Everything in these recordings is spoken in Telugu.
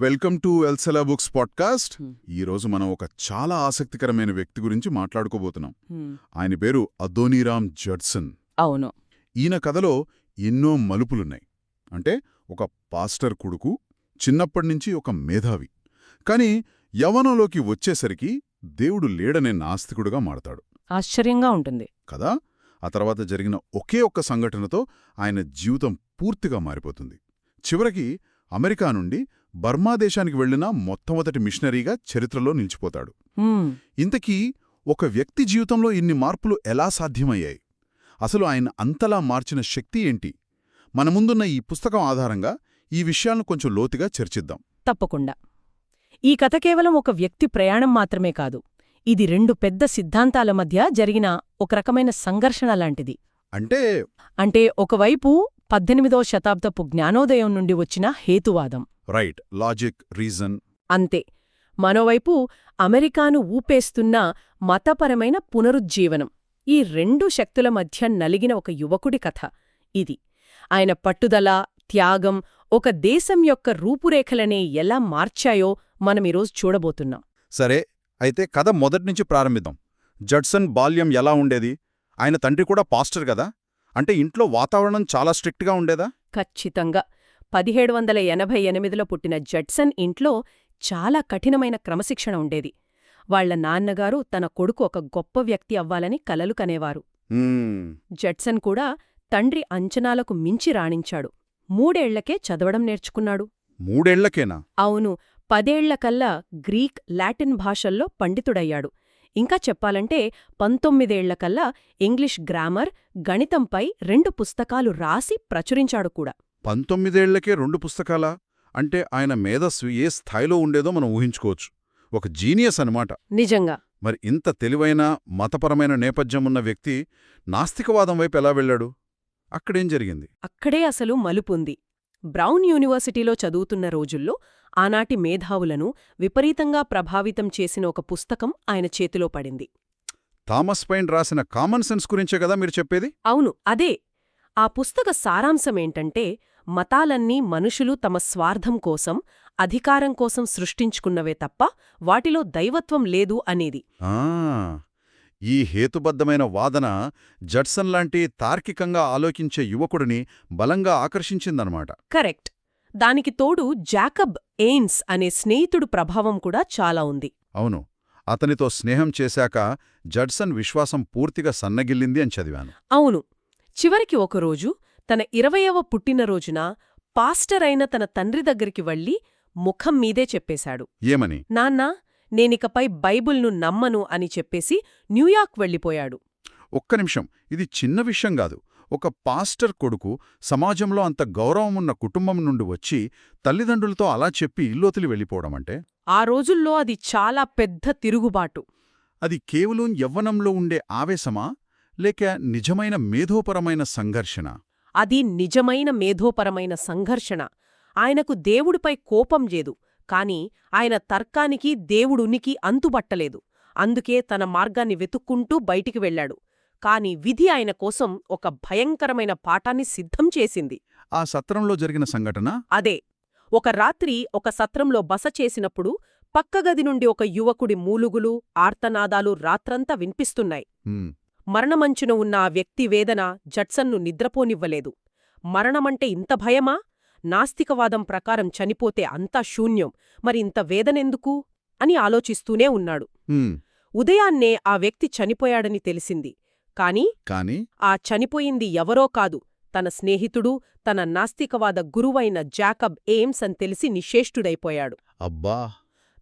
వెల్కమ్ టు ఎల్సెలా బుక్స్ పాడ్కాస్ట్. ఈరోజు మనం ఒక చాలా ఆసక్తికరమైన వ్యక్తి గురించి మాట్లాడుకోబోతున్నాం. ఆయన పేరు అదోనీరామ్ జడ్సన్. అవును. ఈయన కథలో ఎన్నో మలుపులున్నాయి. అంటే ఒక పాస్టర్ కొడుకు, చిన్నప్పటినుంచి ఒక మేధావి. కాని యవ్వనంలోకి వచ్చేసరికి దేవుడు లేడనే నాస్తికుడుగా మారతాడు. ఆశ్చర్యంగా ఉంటుంది కదా. ఆ తర్వాత జరిగిన ఒకే ఒక్క సంఘటనతో ఆయన జీవితం పూర్తిగా మారిపోతుంది. చివరికి అమెరికా నుండి బర్మా దేశానికి వెళ్లిన మొట్టమొదటి మిషనరీగా చరిత్రలో నిలిచిపోతాడు. ఇంతకీ ఒక వ్యక్తి జీవితంలో ఇన్ని మార్పులు ఎలా సాధ్యమయ్యాయి? అసలు ఆయన అంతలా మార్చిన శక్తి ఏంటి? మన ముందున్న ఈ పుస్తకం ఆధారంగా ఈ విషయాలను కొంచెం లోతుగా చర్చిద్దాం. తప్పకుండా. ఈ కథ కేవలం ఒక వ్యక్తి ప్రయాణం మాత్రమే కాదు, ఇది రెండు పెద్ద సిద్ధాంతాల మధ్య జరిగిన ఒక రకమైన సంఘర్షణ లాంటిది. అంటే ఒకవైపు 18వ శతాబ్దపు జ్ఞానోదయం నుండి వచ్చిన హేతువాదం, రైట్, లాజిక్, రీజన్. అంతే. మరోవైపు అమెరికాను ఊపేస్తున్న మతపరమైన పునరుజ్జీవనం. ఈ రెండు శక్తుల మధ్య నలిగిన ఒక యువకుడి కథ ఇది. ఆయన పట్టుదల, త్యాగం ఒక దేశం యొక్క రూపురేఖలనే ఎలా మార్చాయో మనమీరోజు చూడబోతున్నాం. సరే, అయితే కథ మొదటినుంచి ప్రారంభిద్దాం. జడ్సన్ బాల్యం ఎలా ఉండేది? ఆయన తండ్రి కూడా పాస్టర్ కదా, అంటే ఇంట్లో వాతావరణం చాలా స్ట్రిక్ట్గా ఉండేదా? ఖచ్చితంగా. 1788లో పుట్టిన జడ్సన్ ఇంట్లో చాలా కఠినమైన క్రమశిక్షణ ఉండేది. వాళ్ల నాన్నగారు తన కొడుకు ఒక గొప్ప వ్యక్తి అవ్వాలని కలలు కనేవారు. జడ్సన్ కూడా తండ్రి అంచనాలకు మించి రాణించాడు. 3 ఏళ్లకే చదవడం నేర్చుకున్నాడు. 3 ఏళ్లకేనా? అవును. 10 ఏళ్లకల్లా గ్రీక్, లాటిన్ భాషల్లో పండితుడయ్యాడు. ఇంకా చెప్పాలంటే 19 ఏళ్లకల్లా ఇంగ్లీష్ గ్రామర్, గణితంపై 2 పుస్తకాలు రాసి ప్రచురించాడు కూడా. 19 ఏళ్లకే 2 పుస్తకాలా? అంటే ఆయన మేధస్సు ఏ స్థాయిలో ఉండేదో మనం ఊహించుకోవచ్చు. ఒక జీనియస్ అనమాట. నిజంగా. మరి ఇంత తెలివైన, మతపరమైన నేపథ్యమున్న వ్యక్తి నాస్తికవాదం వైపు ఎలా వెళ్లాడు? అక్కడేం జరిగింది? అక్కడే అసలు మలుపుంది. బ్రౌన్ యూనివర్సిటీలో చదువుతున్న రోజుల్లో ఆనాటి మేధావులను విపరీతంగా ప్రభావితం చేసిన ఒక పుస్తకం ఆయన చేతిలో పడింది. థామస్ పైన్ రాసిన కామన్ సెన్స్ గురించే కదా మీరు చెప్పేది? అవును, అదే. ఆ పుస్తక సారాంశమేంటంటే, మతాలన్నీ మనుషులు తమ స్వార్థం కోసం, అధికారం కోసం సృష్టించుకున్నవే తప్ప వాటిలో దైవత్వం లేదు అనేది. ఈ హేతుబద్ధమైన వాదన జడ్సన్ లాంటి తార్కికంగా ఆలోచించే యువకుడిని బలంగా ఆకర్షించిందనమాట. కరెక్ట్. దానికి తోడు జాకబ్ ఎయిన్స్ అనే స్నేహితుడు ప్రభావం కూడా చాలా ఉంది. అవును. అతనితో స్నేహం చేశాక జడ్సన్ విశ్వాసం పూర్తిగా సన్నగిల్లింది అని చదివాను. అవును. చివరికి ఒకరోజు తన 20వ పుట్టినరోజున పాస్టర్ అయిన తన తండ్రి దగ్గరికి వెళ్ళి ముఖం మీదే చెప్పేశాడు. ఏమని? నాన్నా, నేనికపై బైబుల్ను నమ్మను అని చెప్పేసి న్యూయార్క్ వెళ్ళిపోయాడు. ఒక్క నిమిషం, ఇది చిన్న విషయం కాదు. ఒక పాస్టర్ కొడుకు సమాజంలో అంత గౌరవమున్న కుటుంబం నుండి వచ్చి తల్లిదండ్రులతో అలా చెప్పి ఇల్లోతిలి వెళ్ళిపోవడమంటే, ఆ రోజుల్లో అది చాలా పెద్ద తిరుగుబాటు. అది కేవలం యవ్వనంలో ఉండే ఆవేశమా, లేక నిజమైన మేధోపరమైన సంఘర్షణ? అది నిజమైన మేధోపరమైన సంఘర్షణ. ఆయనకు దేవుడిపై కోపం లేదు, కాని ఆయన తర్కానికి దేవుడునికి అంతుబట్టలేదు. అందుకే తన మార్గాన్ని వెతుక్కుంటూ బయటికి వెళ్లాడు. కాని విధి ఆయన కోసం ఒక భయంకరమైన పాఠాన్ని సిద్ధం చేసింది. ఆ సత్రంలో జరిగిన సంఘటన అదే. ఒక రాత్రి ఒక సత్రంలో బస చేసినప్పుడు పక్కగది నుండి ఒక యువకుడి మూలుగులు, ఆర్తనాదాలు రాత్రంతా వినిపిస్తున్నాయి. మరణమంచున ఉన్న ఆ వ్యక్తి వేదన జడ్సన్ను నిద్రపోనివ్వలేదు. మరణమంటే ఇంత భయమా? నాస్తికవాదం ప్రకారం చనిపోతే అంతా శూన్యం, మరి ఇంత వేదనెందుకు అని ఆలోచిస్తూనే ఉన్నాడు. ఉదయాన్నే ఆ వ్యక్తి చనిపోయాడని తెలిసింది. కాని ఆ చనిపోయింది ఎవరో కాదు, తన స్నేహితుడు, తన నాస్తికవాద గురువైన జాకబ్ ఎయిమ్స్ అని తెలిసి నిశ్చేష్టుడైపోయాడు. అబ్బా!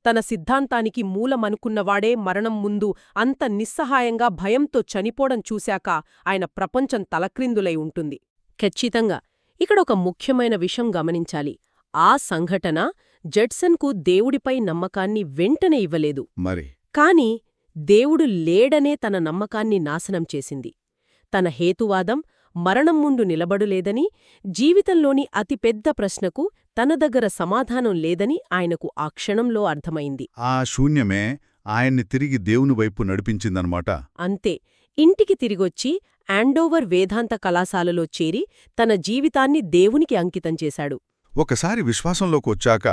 తన సిద్ధాంతానికి మూలమనుకున్నవాడే మరణం ముందు అంత నిస్సహాయంగా భయంతో చనిపోవడం చూశాక ఆయన ప్రపంచం తలక్రిందులై ఉంటుంది. ఖచ్చితంగా. ఇక్కడొక ముఖ్యమైన విషయం గమనించాలి. ఆ సంఘటన జడ్సన్కు దేవుడిపై నమ్మకాన్ని వెంటనే ఇవ్వలేదు. మరి కాని దేవుడు లేడనే తన నమ్మకాన్ని నాశనం చేసింది. తన హేతువాదం మరణం ముందు నిలబడులేదని, జీవితంలోని అతిపెద్ద ప్రశ్నకు తన దగ్గర సమాధానం లేదని ఆయనకు ఆ క్షణంలో అర్థమైంది. ఆ శూన్యమే ఆయన్ని తిరిగి దేవుని వైపు నడిపించిందనమాట. అంతే. ఇంటికి తిరిగొచ్చి యాండోవర్ వేదాంత కళాశాలలో చేరి తన జీవితాన్ని దేవునికి అంకితం చేశాడు. ఒకసారి విశ్వాసంలోకి వచ్చాక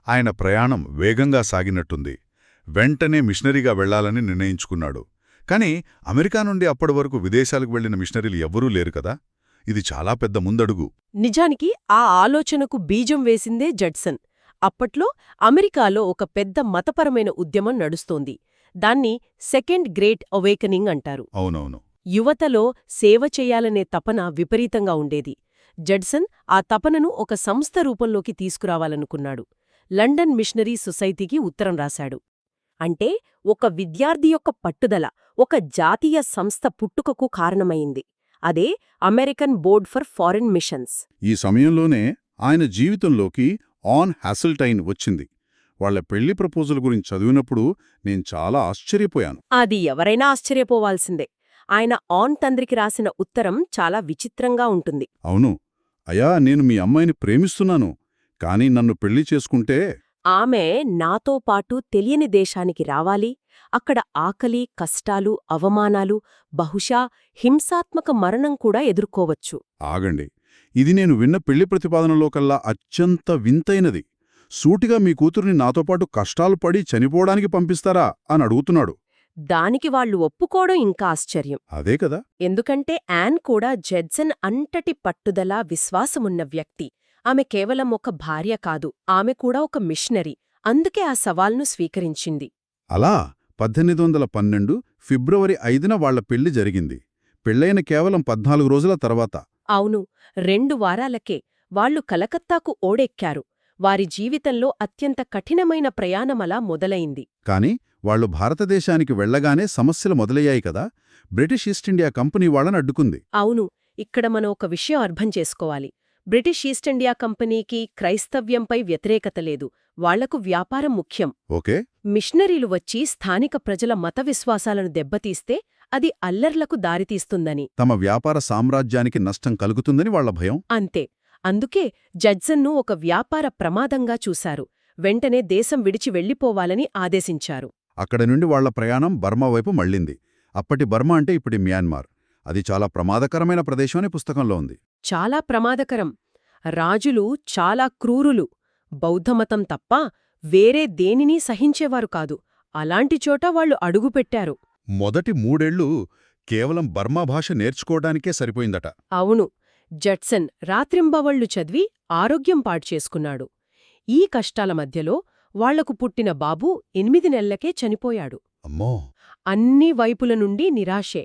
ఆయన ప్రయాణం వేగంగా సాగినట్టుంది. వెంటనే మిషనరీగా వెళ్లాలని నిర్ణయించుకున్నాడు. కాని అమెరికా నుండి అప్పటి వరకు విదేశాలకు వెళ్లిన మిషనరీలు ఎవ్వరూ లేరు కదా. ఇది చాలా పెద్ద ముందడుగు. నిజానికి ఆ ఆలోచనకు బీజం వేసిందే జడ్సన్. అప్పట్లో అమెరికాలో ఒక పెద్ద మతపరమైన ఉద్యమం నడుస్తోంది. దాన్ని సెకండ్ గ్రేట్ అవేకనింగ్ అంటారు. అవునవును. యువతలో సేవ చెయ్యాలనే తపన విపరీతంగా ఉండేది. జడ్సన్ ఆ తపనను ఒక సంస్థ రూపంలోకి తీసుకురావాలనుకున్నాడు. లండన్ మిషనరీ సొసైటీకి ఉత్తరం రాశాడు. అంటే ఒక విద్యార్థి యొక్క పట్టుదల ఒక జాతీయ సంస్థ పుట్టుకకు కారణమైంది. అదే American board for foreign machines. ఈ సమయంలోనే ఆయన జీవితంలోకి ఆన్ హ్యాసెల్టైన్ వచ్చింది. వాళ్ల పెళ్లి ప్రపోజల్ గురించి చదివినప్పుడు నేను చాలా ఆశ్చర్యపోయాను. అది ఎవరైనా ఆశ్చర్యపోవాల్సిందే. ఆయన ఆన్ తండ్రికి రాసిన ఉత్తరం చాలా విచిత్రంగా ఉంటుంది. అవును. అయ్యా, నేను మీ అమ్మాయిని ప్రేమిస్తున్నాను, కాని నన్ను పెళ్లి చేసుకుంటే ఆమె నాతో పాటు తెలియని దేశానికి రావాలి, అక్కడ ఆకలి, కష్టాలు, అవమానాలు, బహుశా హింసాత్మక మరణం కూడా ఎదుర్కోవచ్చు. ఆగండి, ఇది నేను విన్న పెళ్లి ప్రతిపాదనలో కల్లా అత్యంత వింతైనది. సూటిగా మీ కూతుర్ని నాతోపాటు కష్టాలు పడి చనిపోవడానికి పంపిస్తారా అని అడుగుతున్నాడు. దానికి వాళ్లు ఒప్పుకోవడం ఇంకా ఆశ్చర్యం. అదే కదా. ఎందుకంటే యాన్ కూడా జడ్సన్ అంతటి పట్టుదల, విశ్వాసమున్న వ్యక్తి. ఆమె కేవలం ఒక భార్య కాదు, ఆమె కూడా ఒక మిషనరీ. అందుకే ఆ సవాల్ను స్వీకరించింది. అలా 1812 ఫిబ్రవరి 5న వాళ్ల పెళ్లి జరిగింది. పెళ్లైన కేవలం 14 రోజుల తర్వాత. అవును, 2 వారాలకే వాళ్లు కలకత్తాకు ఓడెక్కారు. వారి జీవితంలో అత్యంత కఠినమైన ప్రయాణమలా మొదలైంది. కాని వాళ్లు భారతదేశానికి వెళ్లగానే సమస్యలు మొదలయ్యాయి కదా. బ్రిటిష్ ఈస్ట్ ఇండియా కంపెనీ వాళ్లను అడ్డుకుంది. అవును, ఇక్కడ మనం ఒక విషయం అర్థం చేసుకోవాలి. బ్రిటిష్ ఈస్ట్ ఇండియా కంపెనీకి క్రైస్తవ్యంపై వ్యతిరేకత లేదు. వాళ్లకు వ్యాపారం ముఖ్యం. ఓకే. మిషనరీలు వచ్చి స్థానిక ప్రజల మత విశ్వాసాలను దెబ్బతీస్తే అది అల్లర్లకు దారితీస్తుందని, తమ వ్యాపార సామ్రాజ్యానికి నష్టం కలుగుతుందని వాళ్ల భయం. అంతే. అందుకే జడ్సన్ను ఒక వ్యాపార ప్రమాదంగా చూశారు. వెంటనే దేశం విడిచి వెళ్లిపోవాలని ఆదేశించారు. అక్కడి నుండి వాళ్ల ప్రయాణం బర్మా వైపు మళ్ళింది. అప్పటి బర్మా అంటే ఇప్పటి మ్యాన్మార్. అది చాలా ప్రమాదకరమైన ప్రదేశం అని పుస్తకంలో ఉంది. చాలా ప్రమాదకరం. రాజులు చాలా క్రూరులు. బౌద్ధమతం తప్ప వేరే దేనినీ సహించేవారు కాదు. అలాంటి చోట వాళ్లు అడుగుపెట్టారు. మొదటి 3 ఏళ్లు కేవలం బర్మా భాష నేర్చుకోవడానికే సరిపోయిందట. అవును. జడ్సన్ రాత్రింబవళ్లు చదివి ఆరోగ్యం పాడ్చేసుకున్నాడు. ఈ కష్టాల మధ్యలో వాళ్లకు పుట్టిన బాబు 8 నెలలకే చనిపోయాడు. అమ్మో! అన్ని వైపుల నుండి నిరాశే.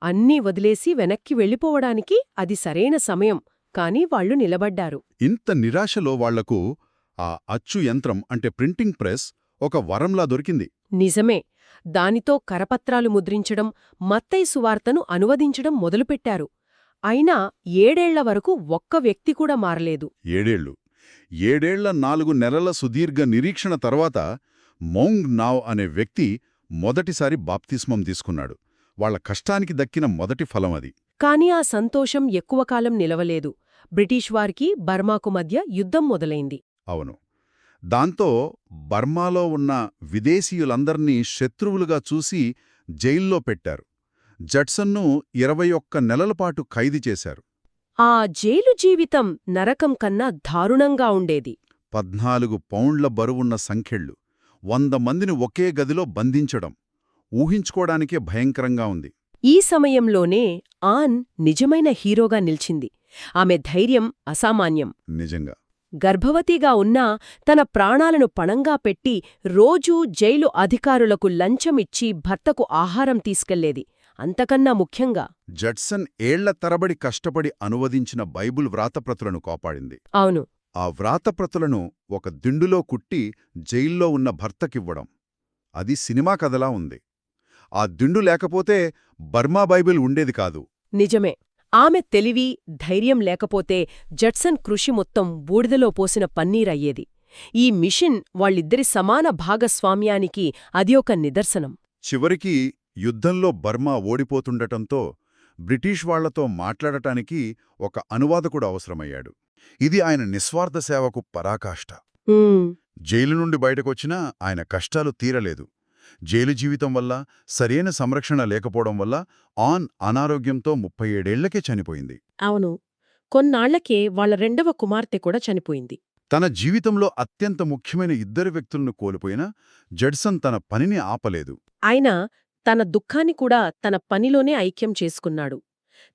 అన్నీ వదిలేసి వెనక్కి వెళ్ళిపోవడానికి అది సరైన సమయం. కాని వాళ్లు నిలబడ్డారు. ఇంత నిరాశలో వాళ్లకు ఆ అచ్చు యంత్రం అంటే ప్రింటింగ్ ప్రెస్ ఒక వరంలా దొరికింది. నిజమే. దానితో కరపత్రాలు ముద్రించడం, మత్తయి సువార్తను అనువదించడం మొదలుపెట్టారు. అయినా 7 ఏళ్ల వరకు ఒక్క వ్యక్తి కూడా మారలేదు. 7 ఏళ్లు. 7 ఏళ్ల 4 నెలల సుదీర్ఘ నిరీక్షణ తర్వాత మౌంగ్ నావ్ అనే వ్యక్తి మొదటిసారి బాప్తిస్మం తీసుకున్నాడు. వాళ్ల కష్టానికి దక్కిన మొదటి ఫలం అది. కాని ఆ సంతోషం ఎక్కువ కాలం నిలవలేదు. బ్రిటిష్ వారికి బర్మాకు మధ్య యుద్ధం మొదలైంది. అవును. దాంతో బర్మాలో ఉన్న విదేశీయులందర్నీ శత్రువులుగా చూసి జైల్లో పెట్టారు. జడ్సన్ను 21 నెలలపాటు ఖైదు చేశారు. ఆ జైలు జీవితం నరకం కన్నా దారుణంగా ఉండేది. 14 పౌండ్ల బరువున్న సంఖ్యళ్ళు, 100 మందిని ఒకే గదిలో బంధించడం ఊహించుకోవడానికే భయంకరంగా ఉంది. ఈ సమయంలోనే ఆన్ నిజమైన హీరోగా నిల్చింది. ఆమె ధైర్యం అసామాన్యం. నిజంగా. గర్భవతిగా ఉన్నా తన ప్రాణాలను పణంగా పెట్టి రోజూ జైలు అధికారులకు లంచమిచ్చి భర్తకు ఆహారం తీసుకెళ్లేది. అంతకన్నా ముఖ్యంగా జడ్సన్ ఏళ్ల తరబడి కష్టపడి అనువదించిన బైబుల్ వ్రాతప్రతులను కాపాడింది. అవును. ఆ వ్రాతప్రతులను ఒక దిండులో కుట్టి జైల్లో ఉన్న భర్తకివ్వడం, అది సినిమా కథలా ఉంది. ఆ దిండు లేకపోతే బర్మా బైబిల్ ఉండేది కాదు. నిజమే. ఆమె తెలివి, ధైర్యం లేకపోతే జడ్సన్ కృషి మొత్తం బూడిదలో పోసిన పన్నీరయ్యేది. ఈ మిషన్ వాళ్ళిద్దరి సమాన భాగస్వామ్యానికి అది ఒక నిదర్శనం. చివరికి యుద్ధంలో బర్మా ఓడిపోతుండటంతో బ్రిటిష్ వాళ్లతో మాట్లాడటానికి ఒక అనువాదకుడు అవసరమయ్యాడు. ఇది ఆయన నిస్వార్థ సేవకు పరాకాష్ట. జైలు నుండి బయటకొచ్చినా ఆయన కష్టాలు తీరలేదు. జైలు జీవితం వల్ల, సరైన సంరక్షణ లేకపోవడం వల్ల ఆన్ అనారోగ్యంతో 37 ఏళ్లకే చనిపోయింది. అవును. కొన్నాళ్లకే వాళ్ళ రెండవ కుమార్తె కూడా చనిపోయింది. తన జీవితంలో అత్యంత ముఖ్యమైన ఇద్దరు వ్యక్తులను కోల్పోయిన జడ్సన్ తన పనిని ఆపలేదు. ఆయన తన దుఃఖాన్ని కూడా తన పనిలోనే ఐక్యం చేసుకున్నాడు.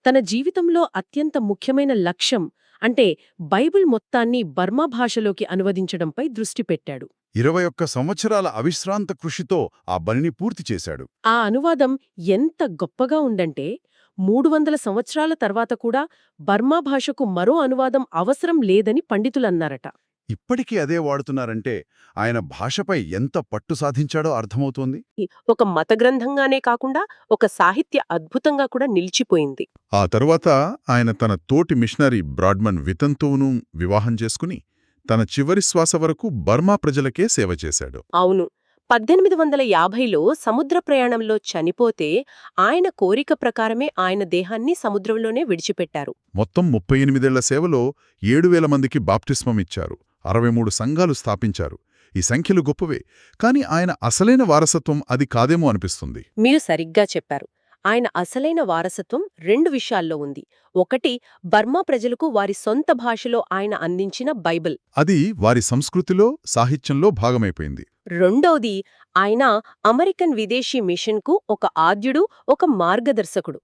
తన జీవితంలో అత్యంత ముఖ్యమైన లక్ష్యం అంటే బైబిల్ మొత్తాన్ని బర్మా భాషలోకి అనువదించడంపై దృష్టి పెట్టాడు. 21 సంవత్సరాల అవిశ్రాంత కృషితో ఆ పనిని పూర్తి చేశాడు. ఆ అనువాదం ఎంత గొప్పగా ఉందంటే 300 సంవత్సరాల తర్వాత కూడా బర్మా భాషకు మరో అనువాదం అవసరం లేదని పండితులన్నారట. ఇప్పటికీ అదే వాడుతున్నారంటే ఆయన భాషపై ఎంత పట్టు సాధించాడో అర్థమవుతోంది. ఒక మత గ్రంథంగానే కాకుండా ఒక సాహిత్య అద్భుతంగా కూడా నిలిచిపోయింది. ఆ తరువాత ఆయన తన తోటి మిషనరీ బ్రాడ్మన్ వితంతువును వివాహం చేసుకుని తన చివరి శ్వాస వరకు బర్మా ప్రజలకే సేవ చేశాడు. అవును, 1850లో సముద్ర ప్రయాణంలో చనిపోతే ఆయన కోరిక ప్రకారమే ఆయన దేహాన్ని సముద్రంలోనే విడిచిపెట్టారు. మొత్తం 38 ఏళ్ల సేవలో 7,000 మందికి బాప్టిస్మం ఇచ్చారు, 63 సంఘాలు స్థాపించారు. ఈ సంఖ్యలు గొప్పవే, కాని ఆయన అసలైన వారసత్వం అది కాదేమో అనిపిస్తుంది. మీరు సరిగ్గా చెప్పారు. ఆయన అసలైన వారసత్వం 2 విషయాల్లో ఉంది. ఒకటి, బర్మా ప్రజలకు వారి సొంత భాషలో ఆయన అందించిన బైబిల్. అది వారి సంస్కృతిలో, సాహిత్యంలో భాగమైపోయింది. రెండోది, ఆయన అమెరికన్ విదేశీ మిషన్కు ఒక ఆద్యుడు, ఒక మార్గదర్శకుడు.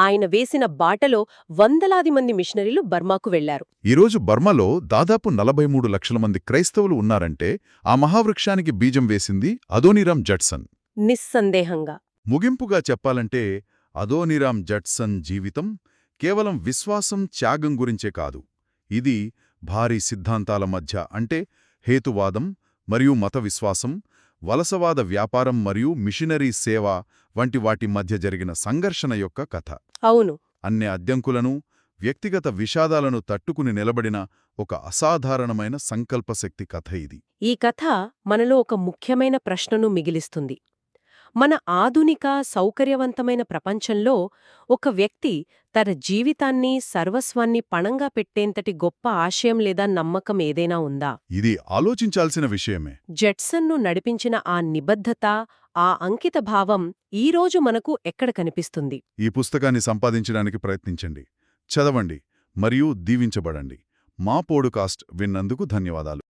ఆయన వేసిన బాటలో వందలాది మంది మిషనరీలు బర్మాకు వెళ్లారు. ఈరోజు బర్మాలో దాదాపు 43 లక్షల మంది క్రైస్తవులు ఉన్నారంటే ఆ మహావృక్షానికి బీజం వేసింది అదోనీరామ్ జడ్సన్. నిస్సందేహంగా. ముగింపుగా చెప్పాలంటే అదోనీరామ్ జడ్సన్ జీవితం కేవలం విశ్వాసం, త్యాగం గురించే కాదు. ఇది భారీ సిద్ధాంతాల మధ్య అంటే హేతువాదం మరియు మత విశ్వాసం, వలసవాద వ్యాపారం మరియు మిషనరీ సేవ వంటి వాటి మధ్య జరిగిన సంఘర్షణ యొక్క కథ. అవును. అన్ని అడ్డంకులను, వ్యక్తిగత విషాదాలను తట్టుకుని నిలబడిన ఒక అసాధారణమైన సంకల్పశక్తి కథ ఇది. ఈ కథ మనలో ఒక ముఖ్యమైన ప్రశ్నను మిగిలిస్తుంది. మన ఆధునిక, సౌకర్యవంతమైన ప్రపంచంలో ఒక వ్యక్తి తన జీవితాన్ని, సర్వస్వాన్ని పణంగా పెట్టేంతటి గొప్ప ఆశయం లేదా నమ్మకం ఏదైనా ఉందా? ఇది ఆలోచించాల్సిన విషయమే. జడ్సన్ను నడిపించిన ఆ నిబద్ధత, ఆ అంకిత భావం ఈరోజు మనకు ఎక్కడ కనిపిస్తుంది? ఈ పుస్తకాన్ని సంపాదించడానికి ప్రయత్నించండి, చదవండి మరియు దీవించబడండి. మా పోడ్కాస్ట్ విన్నందుకు ధన్యవాదాలు.